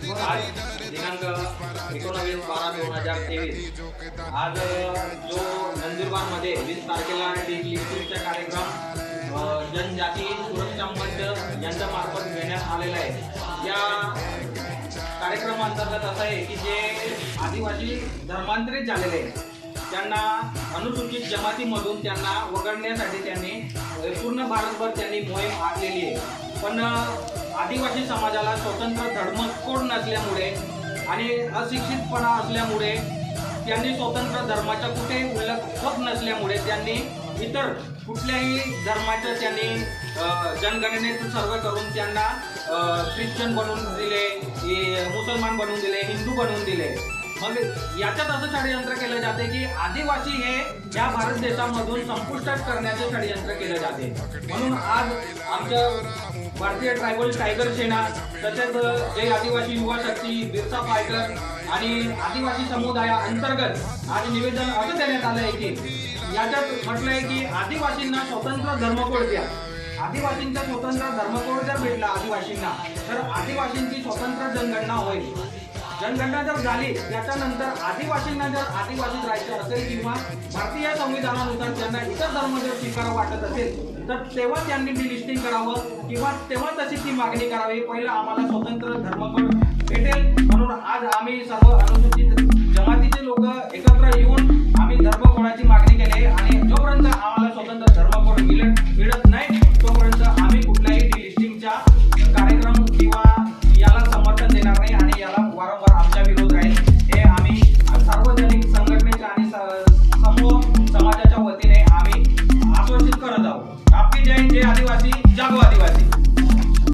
आज दिनांक 19/12/2023 आज जो नंदुरबारमध्ये 20 तारखेला डिलिस्टिंगचा कार्यक्रम जनजाती सुरक्षा मंच यांच्या मार्फत घेण्यात आलेला आहे। या कार्यक्रमांतर्गत असं आहे की जे आदिवासी धर्मांतरित झालेले आहेत त्यांना अनुसूचित जमातीमधून त्यांना वगळण्यासाठी त्यांनी पूर्ण भारतभर त्यांनी मोहीम आखलेली आहे। पण आदिवासी समाजाला स्वतंत्र धर्मकोड नसल्यामुळे आणि अशिक्षितपणा असल्यामुळे त्यांनी स्वतंत्र धर्माचा कुठे उल्लेख होत नसल्यामुळे त्यांनी इतर कुठल्याही धर्माचं त्यांनी जनगणनेचं सर्वे करून त्यांना ख्रिश्चन बनवून दिले, मुसलमान बनवून दिले, हिंदू बनवून दिले। मग याच्यात असं षडयंत्र केलं जाते की आदिवासी हे या भारत देशामधून संपुष्टात करण्याचे षडयंत्र केले जाते। म्हणून आज आमच्या भारतीय ट्रायबल टायगर सेना तसेच जय आदिवासी युवा शक्ती, बिरसा फायटर आणि आदिवासी समुदाया अंतर्गत आज निवेदन असं देण्यात आलं आहे की याच्यात म्हटलंय की आदिवासींना स्वतंत्र धर्मकोड द्या। आदिवासींचा स्वतंत्र धर्मकोड जर भेटला आदिवासींना तर आदिवासींची स्वतंत्र जनगणना होईल। जनगणना जर झाली त्याच्यानंतर आदिवासींना जर आदिवासीत राहायचं असेल किंवा भारतीय संविधानानुसार त्यांना इतर धर्म जर स्वीकार वाटत असेल तर तेव्हा त्यांनी डिलिस्टिंग करावं किंवा तेव्हा तशी ती मागणी करावी। पहिलं आम्हाला स्वतंत्र धर्मकोड भेटेल म्हणून आज आम्ही सर्व अनुसूचित जमातीचे लोक एकत्र येऊन आम्ही धर्मकोडाची मागणी केली आणि जोपर्यंत आम्हाला स्वतंत्र धर्मकोड मिळत नाही तोपर्यंत आम्ही कुठल्याही डिलिस्टिंगच्या कार्यक्रम किंवा याला समर्थन देणार नाही आणि याला वारंवार